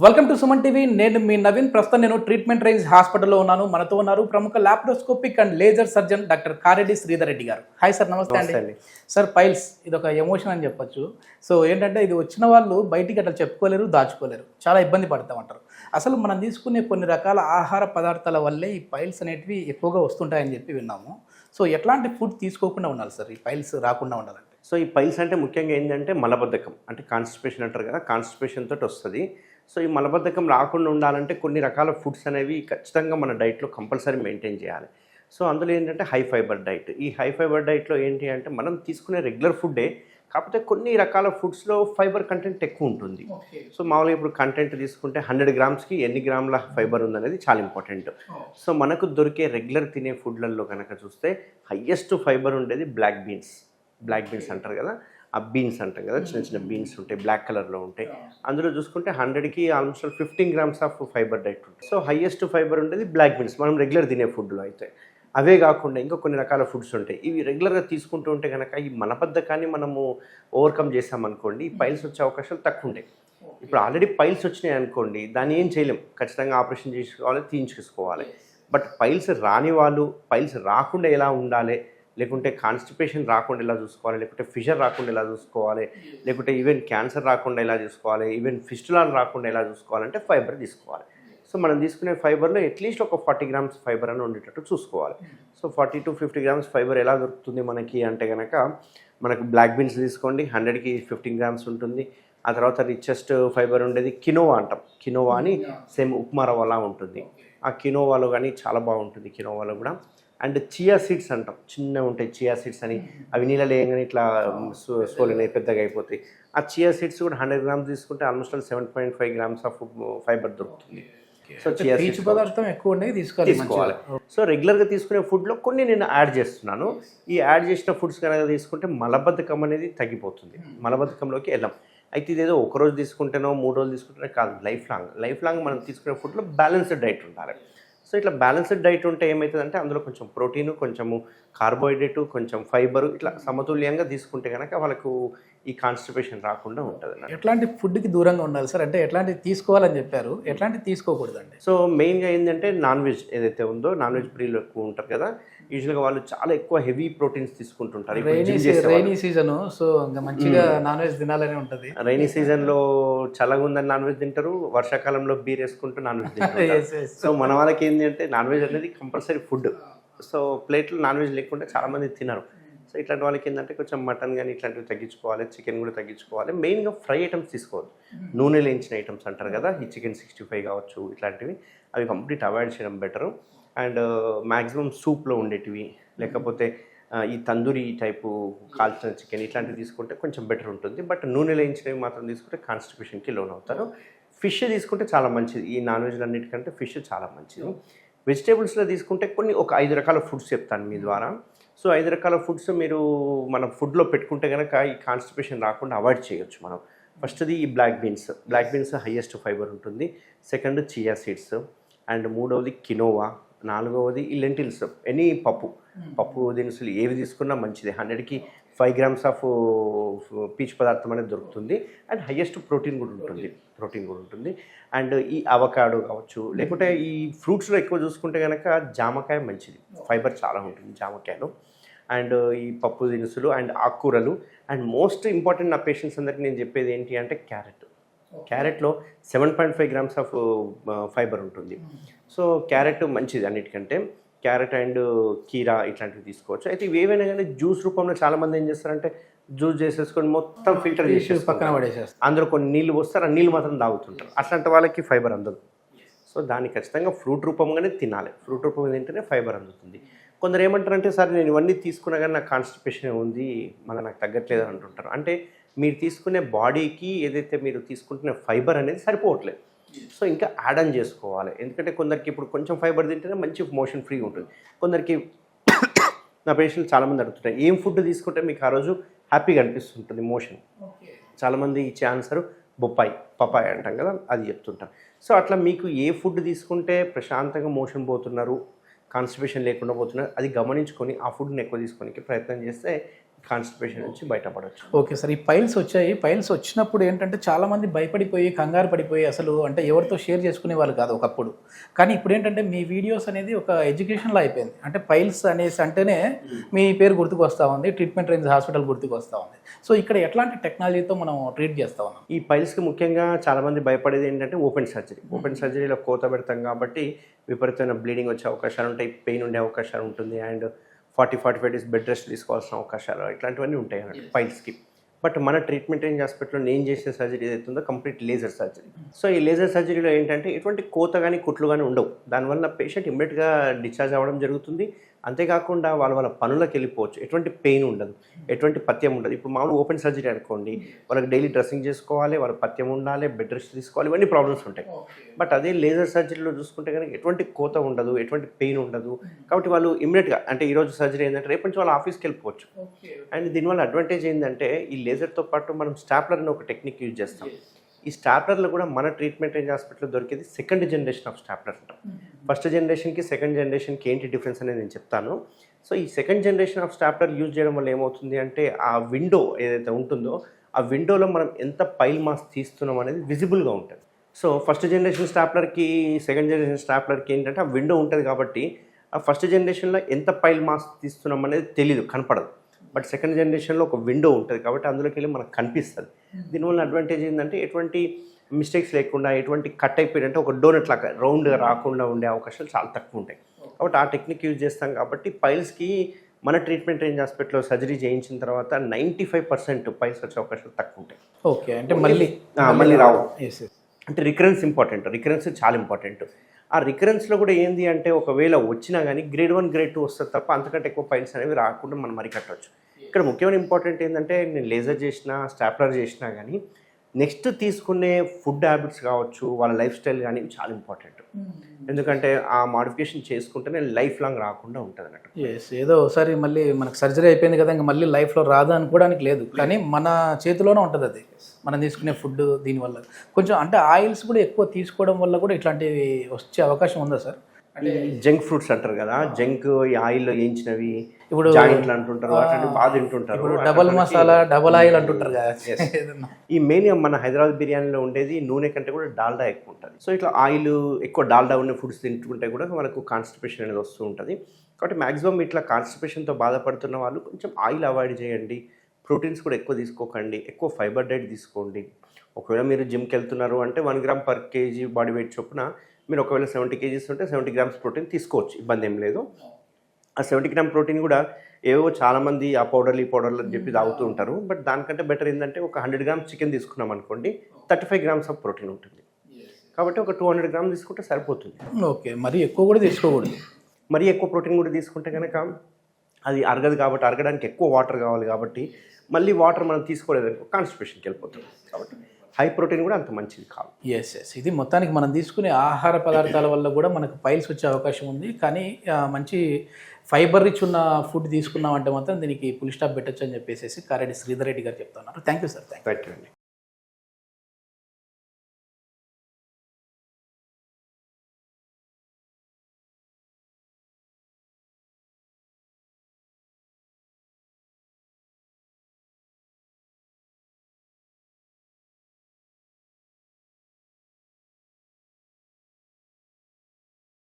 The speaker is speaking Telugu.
Welcome to Suman TV. నేను మీ నవీన్. ప్రస్తుతం నేను ట్రీట్మెంట్ రేంజ్ హాస్పిటల్లో ఉన్నాను. మనతో ఉన్నారు ప్రముఖ laparoscopic and laser surgeon doctor Kareddy Sridhar Reddy garu. Hi sir, నమస్తే అండి. సార్, పైల్స్ ఇది ఒక ఎమోషన్ అని చెప్పొచ్చు. సో ఏంటంటే ఇది వచ్చిన వాళ్ళు బయటికి అట్లా చెప్పుకోలేరు, దాచుకోలేరు, చాలా ఇబ్బంది పడతామంటారు. అసలు మనం తీసుకునే కొన్ని రకాల ఆహార పదార్థాల వల్లే ఈ పైల్స్ అనేటివి ఎక్కువగా వస్తుంటాయని చెప్పి విన్నాము. సో ఎట్లాంటి ఫుడ్ తీసుకోకుండా ఉండాలి సార్ ఈ పైల్స్ రాకుండా ఉండాలంటే? సో ఈ పైల్స్ అంటే ముఖ్యంగా ఏంటంటే మలబద్ధకం, అంటే కాన్స్టిపేషన్ అంటారు కదా, కాన్స్టిపేషన్ తోటి వస్తుంది. సో ఈ మలబద్ధకం రాకుండా ఉండాలంటే కొన్ని రకాల ఫుడ్స్ అనేవి ఖచ్చితంగా మన డైట్లో కంపల్సరీ మెయింటైన్ చేయాలి. సో అందులో ఏంటంటే హై ఫైబర్ డైట్. ఈ హై ఫైబర్ డైట్లో ఏంటి అంటే మనం తీసుకునే రెగ్యులర్ ఫుడ్డే, కాకపోతే కొన్ని రకాల ఫుడ్స్లో ఫైబర్ కంటెంట్ ఎక్కువ ఉంటుంది. సో మామూలుగా ఇప్పుడు కంటెంట్ తీసుకుంటే 100 గ్రామ్స్కి ఎన్ని గ్రాముల ఫైబర్ ఉందనేది చాలా ఇంపార్టెంట్. సో మనకు దొరికే రెగ్యులర్ తినే ఫుడ్లలో కనుక చూస్తే హయ్యెస్ట్ ఫైబర్ ఉండేది బ్లాక్ బీన్స్ అంటారు కదా, ఆ బీన్స్ అంటాం కదా, చిన్న చిన్న బీన్స్ ఉంటాయి, బ్లాక్ కలర్లో ఉంటాయి. అందులో చూసుకుంటే 100కి almost 15 grams of fibre diet ఉంటుంది. సో హయ్యెస్ట్ ఫైబర్ ఉండేది బ్లాక్ బీన్స్ మనం రెగ్యులర్ తినే ఫుడ్లో. అయితే అవే కాకుండా ఇంకా కొన్ని రకాల ఫుడ్స్ ఉంటాయి. ఇవి రెగ్యులర్గా తీసుకుంటూ ఉంటే కనుక ఈ మలబద్ధకాన్ని మనము ఓవర్కమ్ చేసామనుకోండి, ఈ పైల్స్ వచ్చే అవకాశాలు తక్కువ ఉంటాయి. ఇప్పుడు ఆల్రెడీ పైల్స్ వచ్చినాయి అనుకోండి, దాన్ని ఏం చేయలేం, ఖచ్చితంగా ఆపరేషన్ చేసుకోవాలి, తీయించుకోవాలి. బట్ పైల్స్ రాని వాళ్ళు పైల్స్ రాకుండా ఎలా ఉండాలి, లేకుంటే కాన్స్టిపేషన్ రాకుండా ఎలా చూసుకోవాలి, లేకుంటే ఫిషర్ రాకుండా ఎలా చూసుకోవాలి, లేకుంటే ఈవెన్ క్యాన్సర్ రాకుండా ఎలా చూసుకోవాలి, ఈవెన్ ఫిస్టులాలు రాకుండా ఎలా చూసుకోవాలంటే ఫైబర్ తీసుకోవాలి. సో మనం తీసుకునే ఫైబర్లో అట్లీస్ట్ ఒక 40 గ్రామ్స్ ఫైబర్ అని ఉండేటట్టు చూసుకోవాలి. సో 40 to 50 గ్రామ్స్ ఫైబర్ ఎలా దొరుకుతుంది మనకి అంటే కనుక, మనకు బ్లాక్ బీన్స్ తీసుకోండి, 100కి 15 గ్రామ్స్ ఉంటుంది. ఆ తర్వాత రిచెస్ట్ ఫైబర్ ఉండేది కినోవా అంటాం. కినోవా అని సేమ్ ఉప్మా రవ్వలా ఉంటుంది. ఆ కినోవాలో కానీ చాలా బాగుంటుంది, కినోవాలో కూడా. అండ్ చియా సీడ్స్ అంటాం, చిన్నగా ఉంటాయి చియా సీడ్స్ అని, అవి నీళ్ళలో వేయగానే ఇట్లా సోలినాయి, పెద్దగా అయిపోతాయి. ఆ చియా సీడ్స్ కూడా 100 గ్రామ్స్ తీసుకుంటే ఆల్మోస్ట్ 7.5 గ్రామ్స్ ఆఫ్ ఫైబర్ దొరుకుతుంది. సో చియా సీడ్స్ పదార్థం ఎక్కువ ఉండేది తీసుకోవాలి. సో రెగ్యులర్గా తీసుకునే ఫుడ్లో కొన్ని నేను యాడ్ చేస్తున్నాను. ఈ యాడ్ చేసిన ఫుడ్స్ కనుక తీసుకుంటే మలబద్ధకం అనేది తగ్గిపోతుంది, మలబద్ధకంలోకి వెళ్ళాం. అయితే ఇదేదో ఒకరోజు తీసుకుంటేనో 3 రోజులు తీసుకుంటేనో కాదు, లైఫ్ లాంగ్ మనం తీసుకునే ఫుడ్లో బ్యాలెన్స్డ్ డైట్ ఉండాలి. సో ఇట్లా బ్యాలెన్స్డ్ డైట్ ఉంటే ఏమవుతుందంటే అందులో కొంచెం ప్రోటీను, కొంచెము కార్బోహైడ్రేటు, కొంచెం ఫైబరు, ఇట్లా సమతుల్యంగా తీసుకుంటే కనుక వాళ్ళకు ఈ కాన్స్టిపేషన్ రాకుండా ఉంటుంది. ఎట్లాంటి ఫుడ్కి దూరంగా ఉండాలి సార్? అంటే ఎట్లాంటివి తీసుకోవాలని చెప్పారు, ఎట్లాంటివి తీసుకోకూడదండి? సో మెయిన్గా ఏంటంటే నాన్ వెజ్ ఏదైతే ఉందో, నాన్ వెజ్ ప్రియులు ఎక్కువ ఉంటారు కదా, యూజువల్గా వాళ్ళు చాలా ఎక్కువ హెవీ ప్రోటీన్స్ తీసుకుంటుంటారు. రైనీ సీజన్, సో ఇంకా మంచిగా నాన్ వెజ్ తినాలని ఉంటుంది. రైనీ సీజన్లో చల్లగా ఉందని నాన్ వెజ్ తింటారు, వర్షాకాలంలో బీర్ వేసుకుంటూ నాన్ వెజ్ తింటారు. సో మన వాళ్ళకి ఏంటంటే నాన్ వెజ్ అనేది కంపల్సరీ ఫుడ్. సో ప్లేట్లో నాన్ వెజ్ లేకుండా చాలామంది తినరు. సో ఇట్లాంటి వాళ్ళకి ఏంటంటే కొంచెం మటన్ కానీ ఇట్లాంటివి తగ్గించుకోవాలి, చికెన్ కూడా తగ్గించుకోవాలి. మెయిన్గా ఫ్రై ఐటమ్స్ తీసుకోవద్దు, నూనె లేయించిన ఐటమ్స్ అంటారు కదా, ఈ చికెన్ 65 కావచ్చు, ఇట్లాంటివి అవి కంప్లీట్ అవాయిడ్ చేయడం బెటరు. అండ్ మ్యాక్సిమం సూప్లో ఉండేటివి, లేకపోతే ఈ తందూరి టైపు కాల్చిన చికెన్ ఇట్లాంటివి తీసుకుంటే కొంచెం బెటర్ ఉంటుంది. బట్ నూనె లేయించినవి మాత్రం తీసుకుంటే కాన్స్టిపేషన్కి లోన్ అవుతారు. ఫిష్ తీసుకుంటే చాలా మంచిది, ఈ నాన్ వెజ్లు అన్నిటికంటే ఫిష్ చాలా మంచిది. వెజిటేబుల్స్లో తీసుకుంటే ఒక 5 రకాల ఫుడ్స్ చెప్తాను మీ ద్వారా. సో 5 రకాల ఫుడ్స్ మీరు మన ఫుడ్లో పెట్టుకుంటే కనుక ఈ కాన్స్టిపేషన్ రాకుండా అవాయిడ్ చేయొచ్చు మనం. ఫస్ట్ది ఈ బ్లాక్ బీన్స్ హైయెస్ట్ ఫైబర్ ఉంటుంది. సెకండ్ చియా సీడ్స్, అండ్ మూడవది కినోవా, నాలుగవది ఈ లెంటిల్స్, ఎనీ పప్పు దినుసులు ఏవి తీసుకున్నా మంచిది. 100కి 5 గ్రామ్స్ ఆఫ్ పీచు పదార్థం అనేది దొరుకుతుంది. అండ్ హయ్యెస్ట్ ప్రోటీన్ కూడా ఉంటుంది. అండ్ ఈ అవకాడో కావచ్చు, లేకుంటే ఈ ఫ్రూట్స్లో ఎక్కువ చూసుకుంటే కనుక జామకాయ మంచిది, ఫైబర్ చాలా ఉంటుంది జామకాయలో. అండ్ ఈ పప్పు దినుసులు అండ్ ఆకుకూరలు. అండ్ మోస్ట్ ఇంపార్టెంట్ నా పేషెంట్స్ అందరికీ నేను చెప్పేది ఏంటి అంటే క్యారెట్లో 7.5 గ్రామ్స్ ఆఫ్ ఫైబర్ ఉంటుంది. సో క్యారెట్ మంచిది అన్నిటికంటే. క్యారెట్ అండ్ కీరా ఇట్లాంటివి తీసుకోవచ్చు. అయితే ఇవి ఏవైనా కానీ జ్యూస్ రూపంలో చాలామంది ఏం చేస్తారంటే జ్యూస్ చేసేసుకొని మొత్తం ఫిల్టర్ చేసేసి పక్కన పడేసేస్తారు, అందులో కొన్ని నీళ్ళు పోస్తారు, ఆ నీళ్ళు మాత్రం తాగుతుంటారు. అట్లాంటి వాళ్ళకి ఫైబర్ అందదు. సో దాన్ని ఖచ్చితంగా ఫ్రూట్ రూపంగానే తినాలి, ఫ్రూట్ రూపంగా తింటేనే ఫైబర్ అందుతుంది. కొందరు ఏమంటారంటే సార్ నేను ఇవన్నీ తీసుకున్నా కానీ నాకు కాన్స్టిపేషన్ ఉంది, మళ్ళీ నాకు తగ్గట్లేదు అని అంటుంటారు. అంటే మీరు తీసుకునే బాడీకి ఏదైతే మీరు తీసుకుంటున్న ఫైబర్ అనేది సరిపోవట్లేదు. సో ఇంకా యాడ్ ఆన్ చేసుకోవాలి. ఎందుకంటే కొందరికి ఇప్పుడు కొంచెం ఫైబర్ తింటేనే మంచి మోషన్ ఫ్రీ ఉంటుంది. కొందరికి నా పేషెంట్లు చాలామంది అడుగుతుంటారు ఏం ఫుడ్ తీసుకుంటే మీకు ఆ రోజు హ్యాపీగా అనిపిస్తుంటుంది మోషన్. చాలామంది ఇచ్చే ఆన్సర్ పపాయ అంటాం కదా, అది చెప్తుంటారు. సో అట్లా మీకు ఏ ఫుడ్ తీసుకుంటే ప్రశాంతంగా మోషన్ పోతున్నారు, కాన్స్టిపేషన్ లేకుండా పోతున్నారు, అది గమనించుకొని ఆ ఫుడ్ని ఎక్కువ తీసుకోవడానికి ప్రయత్నం చేస్తే కాన్స్టిపేషన్ నుంచి బయటపడవచ్చు. ఓకే సార్, ఈ పైల్స్ వచ్చాయి. పైల్స్ వచ్చినప్పుడు ఏంటంటే చాలామంది భయపడిపోయి కంగారు పడిపోయి అసలు అంటే ఎవరితో షేర్ చేసుకునే వాళ్ళు కాదు ఒకప్పుడు. కానీ ఇప్పుడు ఏంటంటే మీ వీడియోస్ అనేది ఒక ఎడ్యుకేషన్లో అయిపోయింది. అంటే పైల్స్ అనేసి అంటేనే మీ పేరు గుర్తుకు వస్తూ ఉంది, ట్రీట్మెంట్ రేంజ్ హాస్పిటల్ గుర్తుకు వస్తూ ఉంది. సో ఇక్కడ ఎట్లాంటి టెక్నాలజీతో మనం ట్రీట్ చేస్తూ ఉన్నాం? ఈ పైల్స్కి ముఖ్యంగా చాలామంది భయపడేది ఏంటంటే ఓపెన్ సర్జరీ. ఓపెన్ సర్జరీలో కోత పెడతాం కాబట్టి విపరీతమైన బ్లీడింగ్ వచ్చే అవకాశాలు ఉంటాయి, పెయిన్ ఉండే అవకాశాలు ఉంటుంది, అండ్ 40-45 డేస్ బెడ్ రెస్ట్ తీసుకోవాల్సిన అవకాశాలు ఇట్లాంటివన్నీ ఉంటాయి అన్నట్టు పైల్స్కి. బట్ మన ట్రీట్మెంట్ రేంజ్ హాస్పిటల్లో నేను చేసే సర్జరీ ఏదైతుందో కంప్లీట్ లేజర్ సర్జరీ. సో ఈ లేజర్ సర్జరీలో ఏంటంటే ఎటువంటి కోత కానీ కుట్లు కానీ ఉండవు. దానివల్ల పేషెంట్ ఇమ్మీడియట్గా డిశ్చార్జ్ అవ్వడం జరుగుతుంది. అంతేకాకుండా వాళ్ళ పనులకు వెళ్ళిపోవచ్చు, ఎటువంటి పెయిన్ ఉండదు, ఎటువంటి పథ్యం ఉండదు. ఇప్పుడు మామూలు ఓపెన్ సర్జరీ అనుకోండి, వాళ్ళకి డైలీ డ్రెస్సింగ్ చేసుకోవాలి, వాళ్ళ పథ్యం ఉండాలి, బెడ్ రెస్ట్ తీసుకోవాలి, ఇవన్నీ ప్రాబ్లమ్స్ ఉంటాయి. బట్ అదే లేజర్ సర్జరీలో చూసుకుంటే కనుక ఎటువంటి కోత ఉండదు, ఎటువంటి పెయిన్ ఉండదు. కాబట్టి వాళ్ళు ఇమ్మీడియట్గా అంటే ఈరోజు సర్జరీ ఏంటంటే రేపు నుంచి వాళ్ళు ఆఫీస్కి వెళ్ళిపోవచ్చు. అండ్ దీనివల్ల అడ్వాంటేజ్ ఏంటంటే ఈ లేజర్తో పాటు మనం స్టాప్లర్ అనే ఒక టెక్నిక్ యూజ్ చేస్తాం. ఈ స్టాప్లర్లో కూడా మన ట్రీట్మెంట్ రేంజ్ హాస్పిటల్లో దొరికేది సెకండ్ జనరేషన్ ఆఫ్ స్టాప్లర్ అంటాం. ఫస్ట్ జనరేషన్కి సెకండ్ జనరేషన్కి ఏంటి డిఫరెన్స్ అనేది నేను చెప్తాను. సో ఈ second generation of stapler use చేయడం వల్ల ఏమవుతుంది అంటే ఆ విండో ఏదైతే ఉంటుందో ఆ విండోలో మనం ఎంత పైల్ మాస్ తీస్తున్నాం అనేది విజిబుల్గా ఉంటుంది. సో ఫస్ట్ జనరేషన్ స్టాప్లర్కి సెకండ్ జనరేషన్ స్టాప్లర్కి ఏంటంటే ఆ విండో ఉంటుంది కాబట్టి ఆ ఫస్ట్ జనరేషన్లో ఎంత పైల్ మాస్ తీస్తున్నాం అనేది తెలీదు, కనపడదు. బట్ సెకండ్ జనరేషన్లో ఒక విండో ఉంటుంది కాబట్టి అందులోకి వెళ్ళి మనకు కనిపిస్తుంది. దీనివల్ల అడ్వాంటేజ్ ఏంటంటే ఎటువంటి మిస్టేక్స్ లేకుండా, ఎటువంటి కట్ అయిపోయినట్టు ఒక డోనట్ లాగా రౌండ్గా రాకుండా ఉండే అవకాశాలు చాలా తక్కువ ఉంటాయి. కాబట్టి ఆ టెక్నిక్ యూజ్ చేస్తాం కాబట్టి పైల్స్కి మన ట్రీట్మెంట్ రేంజ్ హాస్పిటల్లో సర్జరీ చేయించిన తర్వాత 95% పైల్స్ వచ్చే అవకాశాలు తక్కువ ఉంటాయి. ఓకే, అంటే మళ్ళీ రావు. అంటే రికరెన్స్ ఇంపార్టెంట్, రికరెన్స్ చాలా ఇంపార్టెంట్. ఆ రికరెన్స్లో కూడా ఏంది అంటే ఒకవేళ వచ్చినా కానీ గ్రేడ్ 1 గ్రేడ్ 2 వస్తుంది తప్ప అంతకంటే ఎక్కువ పైల్స్ అనేవి రాకుండా మనం అరికట్టవచ్చు. ఇక్కడ ముఖ్యమైన ఇంపార్టెంట్ ఏంటంటే నేను లేజర్ చేసినా స్టాప్లర్ చేసినా కానీ నెక్స్ట్ తీసుకునే ఫుడ్ హ్యాబిట్స్ కావచ్చు, వాళ్ళ లైఫ్ స్టైల్ కానీ చాలా ఇంపార్టెంట్. ఎందుకంటే ఆ మాడిఫికేషన్ చేసుకుంటేనే లైఫ్ లాంగ్ రాకుండా ఉంటుంది అన్నట్టు. ఏదో ఒకసారి మళ్ళీ మనకు సర్జరీ అయిపోయింది కదా, ఇంకా మళ్ళీ లైఫ్లో రాదు అనుకోవడానికి లేదు. కానీ మన చేతిలోనే ఉంటుంది అది, మనం తీసుకునే ఫుడ్. దీనివల్ల కొంచెం అంటే ఆయిల్స్ కూడా ఎక్కువ తీసుకోవడం వల్ల కూడా ఇట్లాంటివి వచ్చే అవకాశం ఉందా సార్? అంటే జంక్ ఫ్రూట్స్ అంటారు కదా, జంక్ ఈ ఆయిల్లో వేయించినవి ఇప్పుడు జాయింట్లు అంటుంటారు, అట్లాంటివి బాగా తింటుంటారు. డబల్ మసాలా, డబల్ ఆయిల్ అంటుంటారు కదా. ఈ మెయిన్ మన హైదరాబాద్ బిర్యానీలో ఉండేది నూనె కంటే కూడా డాల్డా ఎక్కువ ఉంటుంది. సో ఇట్లా ఆయిల్ ఎక్కువ డాల్డా ఉన్న ఫుడ్స్ తింటుంటే కూడా మనకు కాన్స్టిపేషన్ అనేది వస్తూ ఉంటుంది. కాబట్టి మ్యాక్సిమం ఇట్లా కాన్స్టిపేషన్తో బాధపడుతున్న వాళ్ళు కొంచెం ఆయిల్ అవాయిడ్ చేయండి, ప్రోటీన్స్ కూడా ఎక్కువ తీసుకోకండి, ఎక్కువ ఫైబర్ డైట్ తీసుకోండి. ఒకవేళ మీరు జిమ్కి వెళ్తున్నారు అంటే 1 gram per KG body weight చొప్పున మీరు ఒకవేళ 70 కేజీస్ ఉంటే 70 గ్రామ్స్ ప్రోటీన్ తీసుకోవచ్చు, ఇబ్బంది ఏం లేదు. ఆ 70 గ్రామ్ ప్రోటీన్ కూడా ఏవో చాలామంది ఆ పౌడర్లు ఈ పౌడర్లు అని చెప్పి తాగుతూ ఉంటారు. బట్ దానికంటే బెటర్ ఏంటంటే ఒక 100 గ్రామ్స్ చికెన్ తీసుకున్నాం అనుకోండి, 35 గ్రామ్స్ ఆఫ్ ప్రోటీన్ ఉంటుంది. కాబట్టి ఒక 200 గ్రామ్స్ తీసుకుంటే సరిపోతుంది. ఓకే, మరి ఎక్కువ కూడా తీసుకోకూడదు. మరీ ఎక్కువ ప్రోటీన్ కూడా తీసుకుంటే కనుక అది అరగదు. కాబట్టి అరగడానికి ఎక్కువ వాటర్ కావాలి. కాబట్టి మళ్ళీ వాటర్ మనం తీసుకోలేదనుకో కాన్స్టిపేషన్కి వెళ్ళిపోతుంది. కాబట్టి హై ప్రోటీన్ కూడా అంత మంచిది కాదు. ఎస్, ఇది మొత్తానికి మనం తీసుకునే ఆహార పదార్థాల వల్ల కూడా మనకు పైల్స్ వచ్చే అవకాశం ఉంది. కానీ మంచి ఫైబర్ రిచ్ ఉన్న ఫుడ్ తీసుకున్నామంటే మాత్రం దీనికి ఫుల్ స్టాప్ పెట్టచ్చు అని చెప్పేసి కారెడ్డి శ్రీధర్ రెడ్డి గారు చెప్తున్నారు. Thank you sir. Thank you అండి.